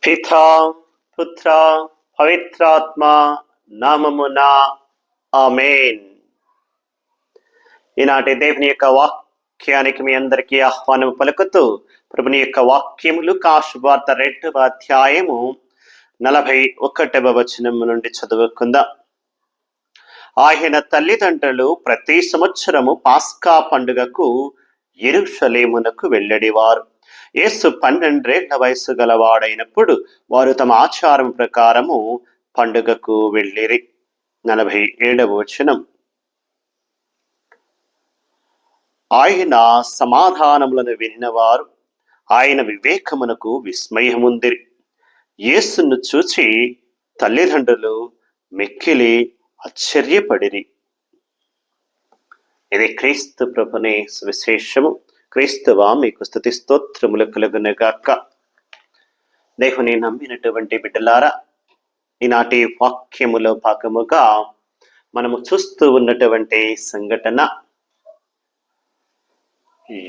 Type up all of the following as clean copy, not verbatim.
పితా పుత్ర పవిత్రాత్మ నామమున ఆమేన్. ఈనాటి దేవుని యొక్క వాక్యానికి మీ అందరికీ ఆహ్వానం పలుకుతూ ప్రభుని యొక్క వాక్యములు శుభవార్త 2వ అధ్యాయము 41వ వచనము నుండి చదువుకుందాం. ఆయన తల్లిదండ్రులు ప్రతి సంవత్సరము పాస్కా పండుగకు యెరూషలేమునకు వెళ్ళేవారు. యేసు 12 ఏళ్ల వయసు గలవాడైనప్పుడు వారు తమ ఆచారం ప్రకారము పండుగకు వెళ్ళిరి. 47వ వచనం. ఆయన సమాధానములను వినినవారు ఆయన వివేకమునకు విస్మయముందిరి. యేసును చూచి తల్లిదండ్రులు మిక్కిలి ఆశ్చర్యపడిరి. ఇది క్రీస్తు ప్రభుని సువిశేషము. క్రీస్తువా మీకు స్తుతి స్తోత్రములు కలుగునుగాక. దేవుని నమ్మినటువంటి బిడ్డలారా, ఈనాటి వాక్యములో భాగముగా మనము చూస్తూ ఉన్నటువంటి సంఘటన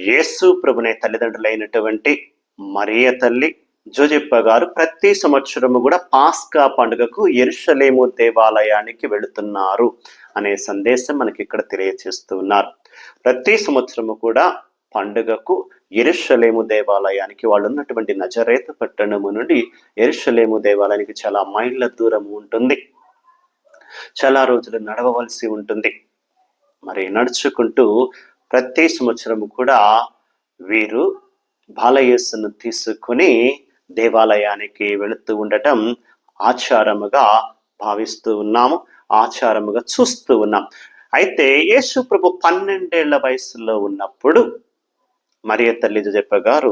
యేసు ప్రభునే తల్లిదండ్రులైనటువంటి మరియ తల్లి జోజెప్ప గారు ప్రతి సంవత్సరము కూడా పాస్కా పండుగకు యెరూషలేము దేవాలయానికి వెళుతున్నారు అనే సందేశం మనకి ఇక్కడ తెలియజేస్తూ ఉన్నారు. ప్రతి సంవత్సరము కూడా పండుగకు యెరూషలేము దేవాలయానికి, వాళ్ళు ఉన్నటువంటి నజరేతు పట్టణము నుండి యెరూషలేము దేవాలయానికి చాలా మైళ్ళ దూరం ఉంటుంది. చాలా రోజులు నడవవలసి ఉంటుంది. మరి నడుచుకుంటూ ప్రతి సంవత్సరము కూడా వీరు బాలయేసును తీసుకుని దేవాలయానికి వెళుతూ ఉండటం ఆచారముగా భావిస్తూ ఉన్నాము, ఆచారముగా చూస్తూ ఉన్నాం. అయితే యేసు ప్రభు 12 ఏళ్ల వయసులో ఉన్నప్పుడు మరియ తల్లి జోజెప్ప గారు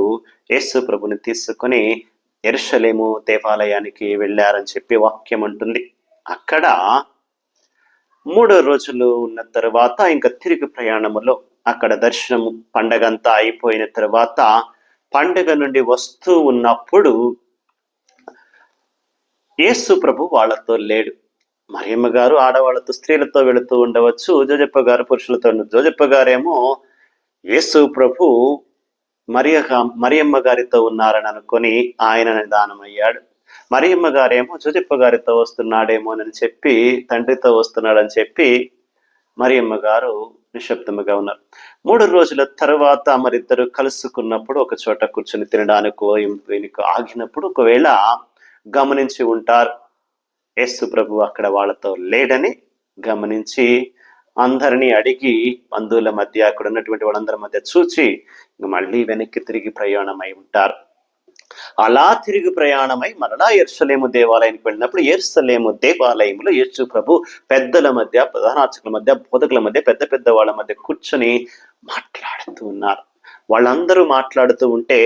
యేసు ప్రభుని తీసుకుని యెరూషలేము దేవాలయానికి వెళ్ళారని చెప్పి వాక్యం అంటుంది. అక్కడ 3 రోజులు ఉన్న తర్వాత ఇంకా తిరిగి ప్రయాణములో అక్కడ దర్శనము పండగంతా అయిపోయిన తర్వాత పండగ నుండి వస్తూ ఉన్నప్పుడు యేసు ప్రభు వాళ్ళతో లేడు. మరియమ్మ గారు ఆడవాళ్ళతో, స్త్రీలతో వెళుతూ ఉండవచ్చు, జోజెప్ప గారు పురుషులతో. జోజెప్ప గారేమో యేసు ప్రభు మరియమ్మ గారితో ఉన్నారని అనుకొని ఆయన నిదానమయ్యాడు. మరియమ్మ గారేమో జోజెప్ప గారితో వస్తున్నాడేమోనని చెప్పి, తండ్రితో వస్తున్నాడని చెప్పి మరియమ్మ గారు నిశ్శబ్దముగా ఉన్నారు. 3 రోజుల తర్వాత మరిద్దరు కలుసుకున్నప్పుడు ఒక చోట కూర్చొని తినడానికి ఆగినప్పుడు ఒకవేళ గమనించి ఉంటారు. యేసు ప్రభు అక్కడ వాళ్ళతో లేడని గమనించి అందరినీ అడిగి బంధువుల మధ్య, అక్కడ ఉన్నటువంటి వాళ్ళందరి మధ్య చూచి మళ్ళీ వెనక్కి తిరిగి ప్రయాణమై ఉంటారు. అలా తిరిగి ప్రయాణమై మరలా యెరూషలేము దేవాలయానికి వెళ్ళినప్పుడు యెరూషలేము దేవాలయంలో యేసు ప్రభు పెద్దల మధ్య, ప్రధానార్చకుల మధ్య, బోధకుల మధ్య, పెద్ద పెద్ద వాళ్ళ మధ్య కూర్చొని మాట్లాడుతూ ఉన్నారు. వాళ్ళందరూ మాట్లాడుతూ ఉంటే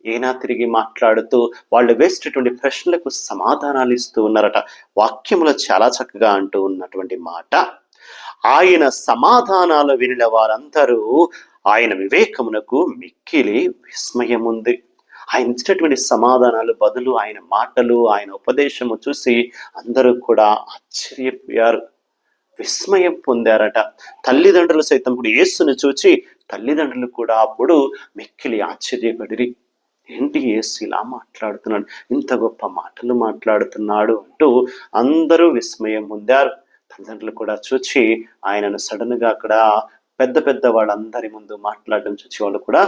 ఈయన తిరిగి మాట్లాడుతూ వాళ్ళు వేసేటటువంటి ప్రశ్నలకు సమాధానాలు ఇస్తూ ఉన్నారట. వాక్యములో చాలా చక్కగా అంటూ ఉన్నటువంటి మాట, ఆయన సమాధానాలు వినిన వారందరూ ఆయన వివేకమునకు మిక్కిలి విస్మయముంది. ఆయన ఇచ్చినటువంటి సమాధానాలు, బదులు ఆయన మాటలు, ఆయన ఉపదేశము చూసి అందరూ కూడా ఆశ్చర్యపోయారు, విస్మయం పొందారట. తల్లిదండ్రులు సైతం కూడా యేసును చూచి తల్లిదండ్రులు కూడా అప్పుడు మిక్కిలి ఆశ్చర్యపడిరి. ఏంటి యేసు ఇలా మాట్లాడుతున్నాడు, ఇంత గొప్ప మాటలు మాట్లాడుతున్నాడు అంటూ అందరూ విస్మయం పొందారు. తల్లిదండ్రులు కూడా చూచి ఆయనను సడన్ గా అక్కడ పెద్ద పెద్ద వాళ్ళందరి ముందు మాట్లాడడం చూసి వాళ్ళు కూడా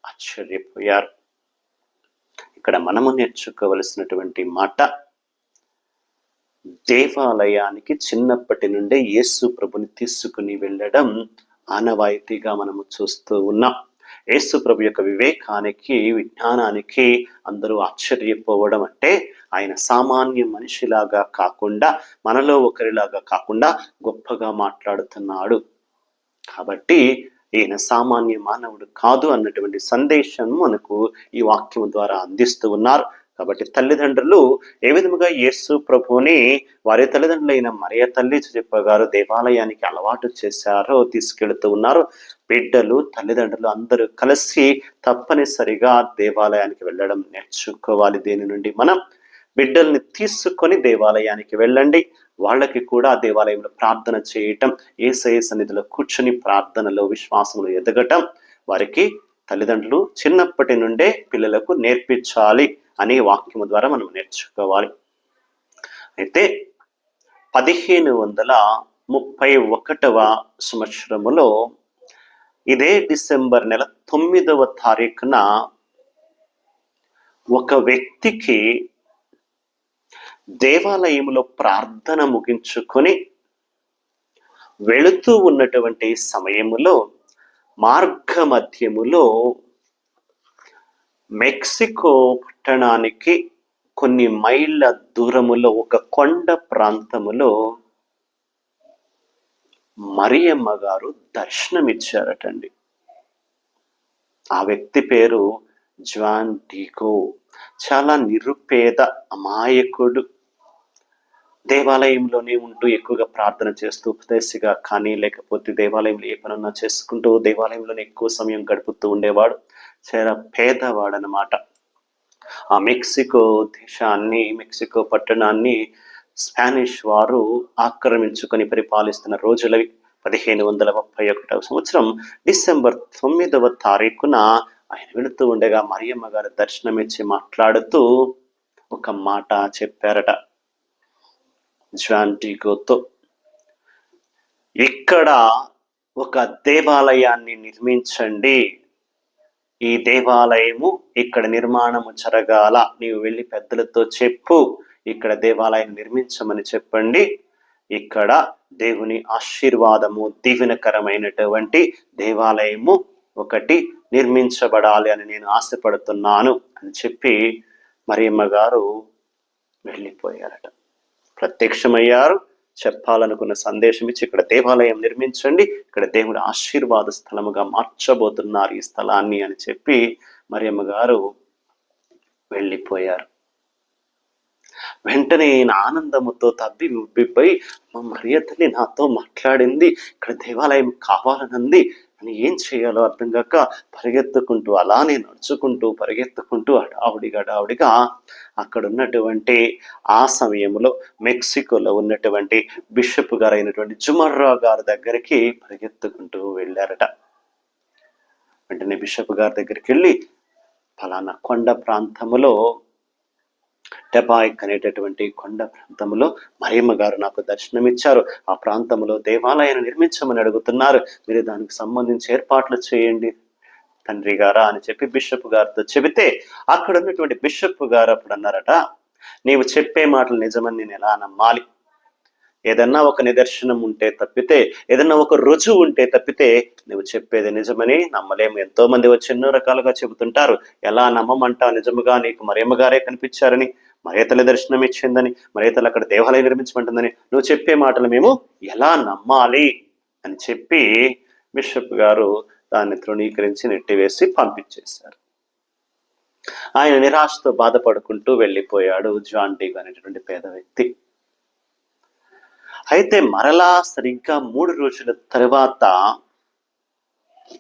ఆశ్చర్యపోయారు. ఇక్కడ మనము నేర్చుకోవలసినటువంటి మాట, దేవాలయానికి చిన్నప్పటి నుండే యేసు ప్రభుని తీసుకుని వెళ్ళడం ఆనవాయితీగా మనము చూస్తూ ఉన్నాం. యేసు ప్రభు యొక్క వివేకానికి, విజ్ఞానానికి అందరూ ఆశ్చర్యపోవడం అంటే ఆయన సామాన్య మనిషిలాగా కాకుండా, మనలో ఒకరిలాగా కాకుండా గొప్పగా మాట్లాడుతున్నాడు కాబట్టి ఈయన సామాన్య మానవుడు కాదు అన్నటువంటి సందేశం మనకు ఈ వాక్యం ద్వారా అందిస్తూ ఉన్నారు. కాబట్టి తల్లిదండ్రులు ఏ విధముగా యేసు ప్రభుని వారి తల్లిదండ్రులైన మరియ తల్లి జోజెప్ప గారు దేవాలయానికి అలవాటు చేశారో, తీసుకెళ్తూ ఉన్నారు. బిడ్డలు, తల్లిదండ్రులు అందరూ కలిసి తప్పనిసరిగా దేవాలయానికి వెళ్ళడం నేర్చుకోవాలి. దీని నుండి మనం బిడ్డల్ని తీసుకొని దేవాలయానికి వెళ్ళండి. వాళ్ళకి కూడా దేవాలయంలో ప్రార్థన చేయటం, యేసయ్య సన్నిధిలో కూర్చుని ప్రార్థనలో, విశ్వాసంలో ఎదగటం వారికి తల్లిదండ్రులు చిన్నప్పటి నుండే పిల్లలకు నేర్పించాలి అనే వాక్యము ద్వారా మనం నేర్చుకోవాలి. అయితే 1531 సంవత్సరములో ఇదే డిసెంబర్ నెల 9వ తారీఖున ఒక వ్యక్తికి దేవాలయంలో ప్రార్థన ముగించుకొని వెళుతూ ఉన్నటువంటి సమయములో మార్గ మధ్యములో మెక్సికో పట్టణానికి కొన్ని మైళ్ళ దూరములో ఒక కొండ ప్రాంతములో మరియమ్మ గారు దర్శనమిచ్చారటండి. ఆ వ్యక్తి పేరు జాన్ డిగో. చాలా నిరుపేద అమాయకుడు. దేవాలయంలోనే ఉంటూ ఎక్కువగా ప్రార్థన చేస్తూ ఉపదేశిగా కానీ లేకపోతే దేవాలయంలో ఏ పనున్నా చేసుకుంటూ దేవాలయంలోనే ఎక్కువ సమయం గడుపుతూ ఉండేవాడు. చాలా పేదవాడనమాట. ఆ మెక్సికో దేశాన్ని, మెక్సికో పట్టణాన్ని స్పానిష్ వారు ఆక్రమించుకొని పరిపాలిస్తున్న రోజులవి. 1531 సంవత్సరం డిసెంబర్ 9వ తారీఖున ఆయన వెళుతూ ఉండగా మరియమ్మ గారు దర్శనమిచ్చి మాట్లాడుతూ ఒక మాట చెప్పారట జాన్ డిగోతో. ఇక్కడ ఒక దేవాలయాన్ని నిర్మించండి, ఈ దేవాలయము ఇక్కడ నిర్మాణము జరగాల, నీవు వెళ్ళి పెద్దలతో చెప్పు, ఇక్కడ దేవాలయం నిర్మించమని చెప్పండి, ఇక్కడ దేవుని ఆశీర్వాదము దీవెనకరమైనటువంటి దేవాలయము ఒకటి నిర్మించబడాలి అని నేను ఆశపడుతున్నాను అని చెప్పి మరియమ్మ గారు వెళ్ళిపోయారట. ప్రత్యక్షమయ్యారు, చెప్పాలనుకున్న సందేశం ఇచ్చి ఇక్కడ దేవాలయం నిర్మించండి, ఇక్కడ దేవుడి ఆశీర్వాద స్థలముగా మార్చబోతున్నారు ఈ స్థలాన్ని అని చెప్పి మరియమ్మ గారు వెంటనే ఈయన ఆనందముతో తబ్బి ఉబ్బిపోయి, మా మరియ తల్లి నాతో మాట్లాడింది, ఇక్కడ దేవాలయం కావాలనంది అని ఏం చేయాలో అర్థం కాక పరిగెత్తుకుంటూ అలానే నడుచుకుంటూ పరిగెత్తుకుంటూ హడావుడిగా అక్కడ ఉన్నటువంటి ఆ సమయంలో మెక్సికోలో ఉన్నటువంటి బిషప్ గారు అయినటువంటి జుమర్రా గారి దగ్గరికి పరిగెత్తుకుంటూ వెళ్ళారట. వెంటనే బిషప్ గారి దగ్గరికి వెళ్ళి, ఫలానా కొండ ప్రాంతములో టెబాయిక్ అనేటటువంటి కొండ ప్రాంతంలో మరియమ్మ గారు నాకు దర్శనమిచ్చారు, ఆ ప్రాంతంలో దేవాలయాన్ని నిర్మించమని అడుగుతున్నారు, మీరు దానికి సంబంధించి ఏర్పాట్లు చేయండి తండ్రి గారా అని చెప్పి బిషప్ గారితో చెబితే, అక్కడ ఉన్నటువంటి బిషప్ గారు అప్పుడు అన్నారట, నీవు చెప్పే మాటలు నిజమని నేను ఎలా నమ్మాలి? ఏదన్నా ఒక నిదర్శనం ఉంటే తప్పితే, ఏదన్నా ఒక రుజువు ఉంటే తప్పితే నువ్వు చెప్పేది నిజమని నమ్మలేము. ఎంతో మంది వచ్చి ఎన్నో రకాలుగా చెబుతుంటారు, ఎలా నమ్మమంటావు? నిజముగా నీకు మరియమ్మ గారే కనిపించారని, మరియ తల్లి దర్శనం ఇచ్చిందని, మరియ తల్లి అక్కడ దేవాలయం నిర్మించమంటుందని, నువ్వు చెప్పే మాటలు మేము ఎలా నమ్మాలి అని చెప్పి బిషప్ గారు దాన్ని తృణీకరించి నెట్టివేసి పంపించేశారు. ఆయన నిరాశతో బాధపడుకుంటూ వెళ్ళిపోయాడు జాన్ డిగో అనేటువంటి పేద వ్యక్తి. అయితే మరలా సరిగ్గా 3 రోజుల తర్వాత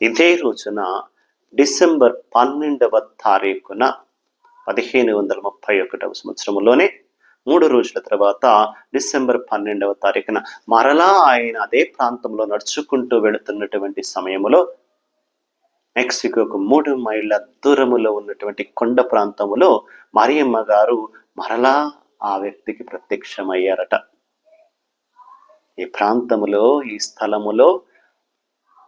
ఇదే రోజున డిసెంబర్ 12వ తారీఖున 1531 సంవత్సరంలోనే 3 రోజుల తర్వాత డిసెంబర్ 12వ తారీఖున మరలా ఆయన అదే ప్రాంతంలో నడుచుకుంటూ వెళుతున్నటువంటి సమయంలో మెక్సికోకు 3 మైళ్ళ దూరములో ఉన్నటువంటి కొండ ప్రాంతములో మరియమ్మ గారు మరలా ఆ వ్యక్తికి ప్రత్యక్షమయ్యారట. ఈ ప్రాంతములో, ఈ స్థలములో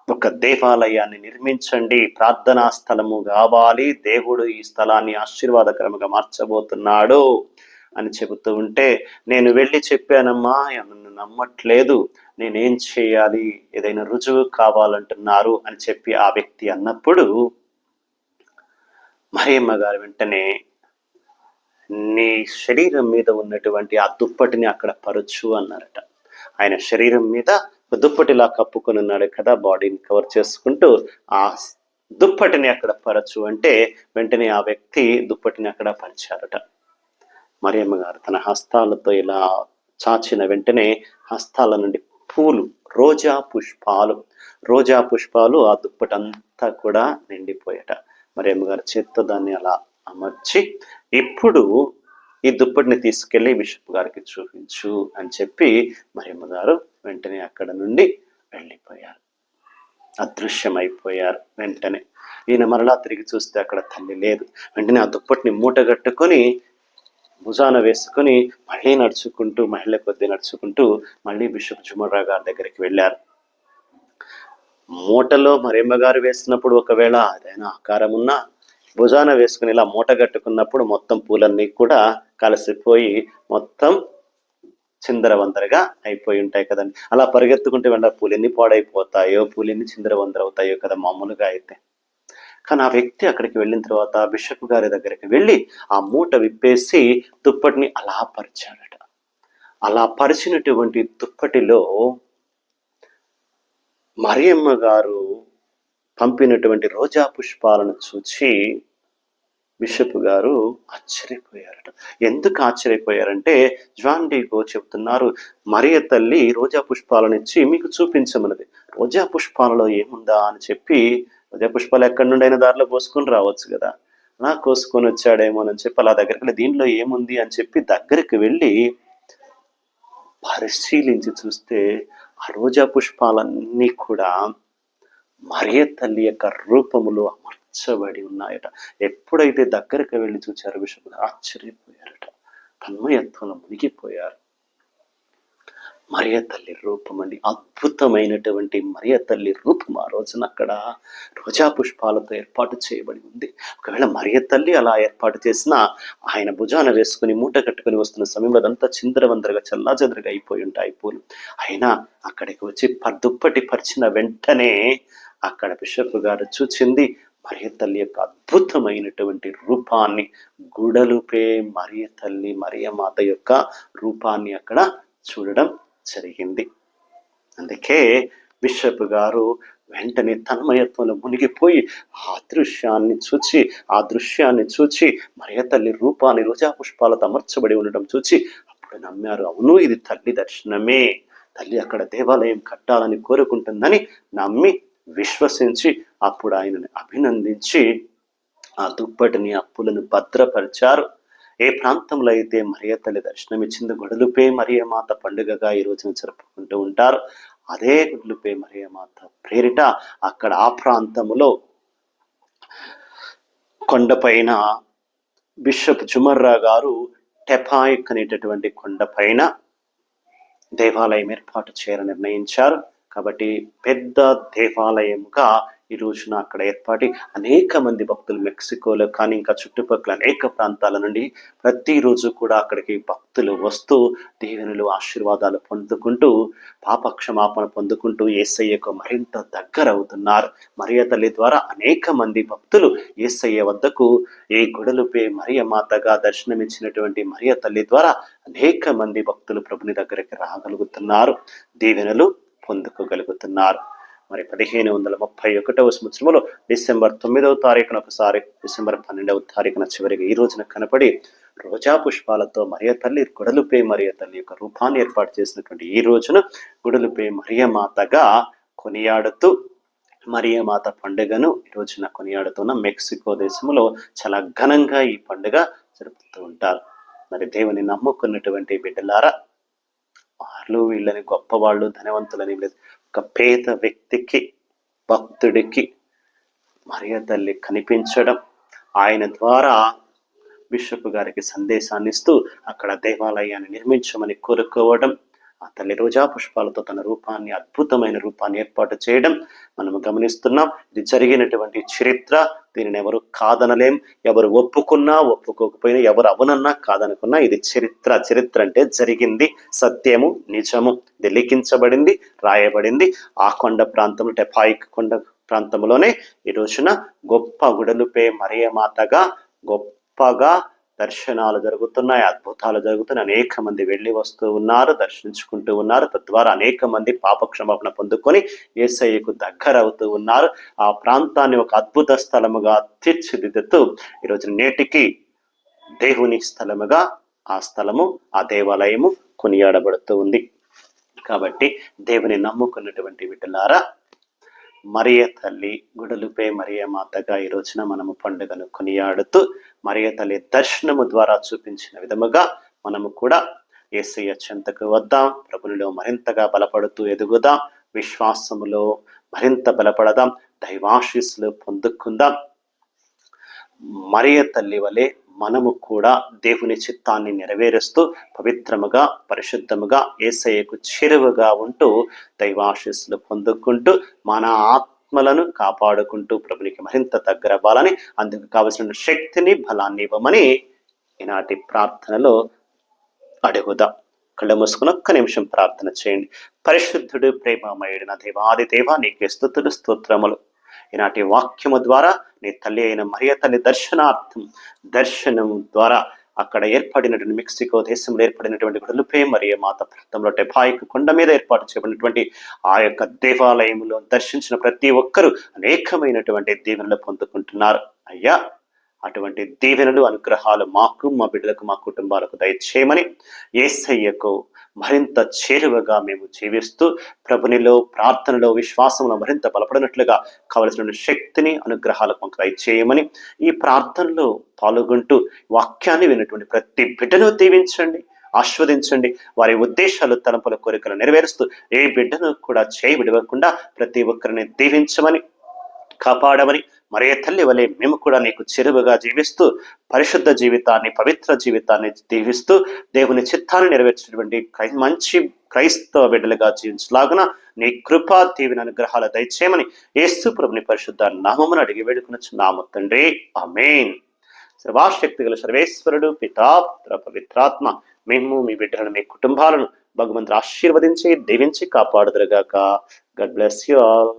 ఒక దేవాలయాన్ని నిర్మించండి, ప్రార్థనా స్థలము కావాలి, దేవుడు ఈ స్థలాన్ని ఆశీర్వాదకరముగా మార్చబోతున్నాడు అని చెబుతూ ఉంటే, నేను వెళ్ళి చెప్పానమ్మా, నన్ను నమ్మట్లేదు, నేనేం చేయాలి, ఏదైనా రుజువు కావాలంటున్నారు అని చెప్పి ఆ వ్యక్తి అన్నప్పుడు మరియమ్మ గారు వెంటనే, నీ శరీరం మీద ఉన్నటువంటి ఆ దుప్పటిని అక్కడ పరచు అన్నారట. ఆయన శరీరం మీద దుప్పటిలా కప్పుకొని ఉన్నాడు కదా, బాడీని కవర్ చేసుకుంటూ, ఆ దుప్పటిని అక్కడ పరచు అంటే వెంటనే ఆ వ్యక్తి దుప్పటిని అక్కడ పరిచారట. మరియమ్మ గారు తన హస్తాలతో ఇలా చాచిన వెంటనే హస్తాల నుండి పూలు, రోజా పుష్పాలు ఆ దుప్పటంతా కూడా నిండిపోయాట. మరియమ్మ గారు చేత్తో దాన్ని అలా అమర్చి, ఇప్పుడు ఈ దుప్పటిని తీసుకెళ్లి బిషప్ గారికి చూపించు అని చెప్పి మరియమ్మ గారు వెంటనే అక్కడ నుండి వెళ్ళిపోయారు. అదృశ్యమైపోయారు. వెంటనే ఈయన మరలా తిరిగి చూస్తే అక్కడ తల్లి లేదు. వెంటనే ఆ దుప్పటిని మూటగట్టుకొని భుజాన వేసుకొని మళ్ళీ నడుచుకుంటూ, మహిళ కొద్దీ నడుచుకుంటూ మళ్ళీ బిషప్ జుమర్రా గారి దగ్గరికి వెళ్ళారు. మూటలో మరియమ్మ గారు వేసినప్పుడు ఒకవేళ అదైనా ఆకారం ఉన్నా, భుజాన వేసుకుని ఇలా మూట కట్టుకున్నప్పుడు మొత్తం పూలన్నీ కూడా కలిసిపోయి మొత్తం చిందరవందరగా అయిపోయి ఉంటాయి కదండి. అలా పరిగెత్తుకుంటే వెంట పూలెన్ని పాడైపోతాయో, పూలెన్ని చిందరవందరవుతాయో కదా మామూలుగా అయితే. కానీ ఆ వ్యక్తి అక్కడికి వెళ్ళిన తర్వాత బిషప్ గారి దగ్గరికి వెళ్ళి ఆ మూట విప్పేసి దుప్పటిని అలా పరిచాడట. అలా పరిచినటువంటి దుప్పటిలో మరియమ్మ గారు పంపినటువంటి రోజా పుష్పాలను చూచి బిషప్ గారు ఆశ్చర్యపోయారట. ఎందుకు ఆశ్చర్యపోయారంటే జాన్ డీగో చెప్తున్నారు, మరియ తల్లి రోజా పుష్పాలను ఇచ్చి మీకు చూపించమన్నది. రోజా పుష్పాలలో ఏముందా అని చెప్పి, రోజా పుష్పాలు ఎక్కడి నుండి అయినా దారిలో కోసుకొని రావచ్చు కదా, అలా కోసుకొని వచ్చాడేమోనని చెప్పి అలా దగ్గరికి వెళ్ళి దీనిలో ఏముంది అని చెప్పి దగ్గరికి వెళ్ళి పరిశీలించి చూస్తే ఆ రోజా పుష్పాలన్నీ కూడా మరియ తల్లి యొక్క రూపములో అమర్చబడి ఉన్నాయట. ఎప్పుడైతే దగ్గరికి వెళ్ళి చూచారు బిషప్ గారు ఆశ్చర్యపోయారట, తన్మయత్వంలో మునిగిపోయారు. మరియ తల్లి రూపం అండి, అద్భుతమైనటువంటి మరియ తల్లి రూపం ఆ రోజున అక్కడ రోజా పుష్పాలతో ఏర్పాటు చేయబడి ఉంది. ఒకవేళ మరియ తల్లి అలా ఏర్పాటు చేసినా ఆయన భుజాన వేసుకుని మూట కట్టుకుని వస్తున్న సమయంలో అదంతా చిందరవందరగా చల్లాచెదరగా అయిపోయి ఉంటాయి పూలు. అయినా అక్కడికి వచ్చి దుప్పటి పరిచిన వెంటనే అక్కడ బిషప్ గారు చూచింది మరియ తల్లి యొక్క అద్భుతమైనటువంటి రూపాన్ని, గుడలుపే మరియ తల్లి మరియ మాత యొక్క రూపాన్ని అక్కడ చూడడం జరిగింది. అందుకే బిషప్ గారు వెంటనే తన్మయత్వంలో మునిగిపోయి ఆ దృశ్యాన్ని చూచి మరియ తల్లి రూపాన్ని రోజా పుష్పాలతో అమర్చబడి ఉండడం చూచి అప్పుడు నమ్మారు. అవును, ఇది తల్లి దర్శనమే, తల్లి అక్కడ దేవాలయం కట్టాలని కోరుకుంటుందని నమ్మి విశ్వసించి అప్పుడు ఆయనని అభినందించి ఆ దుప్పటిని అప్పులను భద్రపరిచారు. ఏ ప్రాంతంలో అయితే మరియ తల్లి దర్శనమిచ్చింది, గుడలుపే మరియ మాత పండుగగా ఈ రోజున జరుపుకుంటూ ఉంటారు. అదే గుడలుపే మరియ మాత ప్రేరిట అక్కడ ఆ ప్రాంతములో కొండపైన బిషప్ జుమర్రా గారు టెపాయిక్ అనేటటువంటి కొండపైన దేవాలయం ఏర్పాటు చేయాలని నిర్ణయించారు. కాబట్టి పెద్ద దేవాలయంగా ఈ రోజున అక్కడ ఏర్పాటి అనేక మంది భక్తులు మెక్సికోలో కానీ ఇంకా చుట్టుపక్కల అనేక ప్రాంతాల నుండి ప్రతిరోజు కూడా అక్కడికి భక్తులు వస్తూ దేవునిలో ఆశీర్వాదాలు పొందుకుంటూ పాపక్షమాపణ పొందుకుంటూ యేసయ్యకు మరింత దగ్గర అవుతున్నారు. మరియ తల్లి ద్వారా అనేక మంది భక్తులు యేసయ్య వద్దకు ఈ గుడలుపే మరియ మాతగా దర్శనమిచ్చినటువంటి మరియ తల్లి ద్వారా అనేక మంది భక్తులు ప్రభుని దగ్గరికి రాగలుగుతున్నారు, దీవెనలు పొందుకోగలుగుతున్నారు. మరి 1531 సంవత్సరంలో డిసెంబర్ 9వ తారీఖున ఒకసారి, డిసెంబర్ 12వ తారీఖున చివరిగా ఈ రోజున కనపడి రోజా పుష్పాలతో మరియ తల్లి గుడలుపే మరియ తల్లి యొక్క రూపాన్ని ఏర్పాటు చేసినటువంటి ఈ రోజున గుడలుపే మరియ మాతగా కొనియాడుతూ మరియ మాత పండుగను ఈ రోజున కొనియాడుతున్న మెక్సికో దేశంలో చాలా ఘనంగా ఈ పండుగ జరుపుతూ ఉంటారు. మరి దేవుని నమ్ముకున్నటువంటి బిడ్డలారా, వాళ్ళు వీళ్ళని గొప్పవాళ్ళు ధనవంతులని లేదు, ఒక పేద వ్యక్తికి భక్తుడికి మరియ తల్లి కనిపించడం, ఆయన ద్వారా బిషప్ గారికి సందేశాన్ని ఇస్తూ అక్కడ దేవాలయాన్ని నిర్మించమని కోరుకోవడం, ఆ తల్లి రోజా పుష్పాలతో తన రూపాన్ని, అద్భుతమైన రూపాన్ని ఏర్పాటు చేయడం మనము గమనిస్తున్నాం. ఇది జరిగినటువంటి చరిత్ర, దీనిని ఎవరు కాదనలేం. ఎవరు ఒప్పుకున్నా ఒప్పుకోకపోయినా, ఎవరు అవునన్నా కాదనుకున్నా ఇది చరిత్ర. చరిత్ర అంటే జరిగింది, సత్యము, నిజము. ఇది లిఖించబడింది, రాయబడింది. ఆ కొండ ప్రాంతంలో, టెపాయిక్ కొండ ప్రాంతంలోనే ఈ రోజున గొప్ప గుడలుపే మరియ మాతగా గొప్పగా దర్శనాలు జరుగుతున్నాయి, అద్భుతాలు జరుగుతున్నాయి. అనేక మంది వెళ్ళి వస్తూ ఉన్నారు, దర్శించుకుంటూ ఉన్నారు. తద్వారా అనేక మంది పాపక్షమాపణ పొందుకొని యేసయ్యకు దగ్గర అవుతూ ఉన్నారు. ఆ ప్రాంతాన్ని ఒక అద్భుత స్థలముగా తీర్చిదిద్దుతూ ఈరోజు నేటికి దేవుని స్థలముగా ఆ స్థలము, ఆ దేవాలయము కొనియాడబడుతూ ఉంది. కాబట్టి దేవుని నమ్ముకున్నటువంటి బిడ్డలారా, మరియ తల్లి గుడలుపే మరియ మాతగా ఈ రోజున మనము పండుగను కొనియాడుతూ మరియ తల్లి దర్శనము ద్వారా చూపించిన విధముగా మనము కూడా యేసయ్య చెంతకు వద్దాం, ప్రభునిలో మరింతగా బలపడుతూ ఎదుగుదాం, విశ్వాసములో మరింత బలపడదాం, దైవాశీస్సులు పొందుకుందాం. మరియ తల్లి వలె మనము కూడా దేవుని చిత్తాన్ని నెరవేరుస్తూ పవిత్రముగా, పరిశుద్ధముగా, యేసయ్యకు చేరువగా ఉంటూ దైవాశీస్సులు పొందుకుంటూ మన ఆత్మలను కాపాడుకుంటూ ప్రభునికి మరింత దగ్గర అవ్వాలని, అందుకు కావలసిన శక్తిని, బలాన్ని ఇవ్వమని ఈనాటి ప్రార్థనలో అడుగుదాం. కళ్ళు మూసుకుని ఒక్క నిమిషం ప్రార్థన చేయండి. పరిశుద్ధుడు, ప్రేమమయుడు నా దేవాది దేవా, నీకే స్తుతులు, స్తోత్రములు. ఈనాటి వాక్యము ద్వారా నీ తల్లి అయిన మరియ తల్లి దర్శనం ద్వారా అక్కడ ఏర్పడినటువంటి మెక్సికో దేశంలో ఏర్పడినటువంటి గుడలుపే మరియ మాత ప్రాంతంలో టెపాయిక్ కొండ మీద ఏర్పాటు చేయబడినటువంటి ఆ యొక్క దేవాలయంలో దర్శించిన ప్రతి ఒక్కరూ అనేకమైనటువంటి దీవెనలు పొందుకుంటున్నారు. అయ్యా, అటువంటి దీవెనలు, అనుగ్రహాలు మాకు, మా బిడ్డలకు, మా కుటుంబాలకు దయచేయమని, యేసయ్యకు మరింత చేరువగా మేము జీవిస్తూ ప్రభునిలో, ప్రార్థనలో, విశ్వాసంలో మరింత బలపడినట్లుగా కావలసిన శక్తిని, అనుగ్రహాలకు మాకు దయచేయమని, ఈ ప్రార్థనలో పాల్గొంటూ వాక్యాన్ని విన్నటువంటి ప్రతి బిడ్డను దీవించండి, ఆస్వాదించండి. వారి ఉద్దేశాలు, తలంపుల, కోరికలు నెరవేరుస్తూ ఏ బిడ్డను కూడా చేయబడివ్వకుండా ప్రతి ఒక్కరిని దీవించమని, కాపాడమని, మరియ తల్లి వలె మేము కూడా నీకు చెరువుగా జీవిస్తూ పరిశుద్ధ జీవితాన్ని, పవిత్ర జీవితాన్ని జీవిస్తూ దేవుని చిత్తాన్ని నెరవేర్చినటువంటి మంచి క్రైస్తవ బిడ్డలుగా జీవించలాగున నీ కృపా, దీవెన, అనుగ్రహాలు దయచేయమని యేసు ప్రభుని పరిశుద్ధ నామమున అడిగి వేడుకొనుచున్నాము తండ్రి, ఆమేన్. సర్వశక్తి గల సర్వేశ్వరుడు, పితా, పుత్ర, పవిత్రాత్మ మేము, మీ బిడ్డలను, మీ కుటుంబాలను భగవంతుడు ఆశీర్వదించి, దీవించి కాపాడుదురుగాక. God bless you all.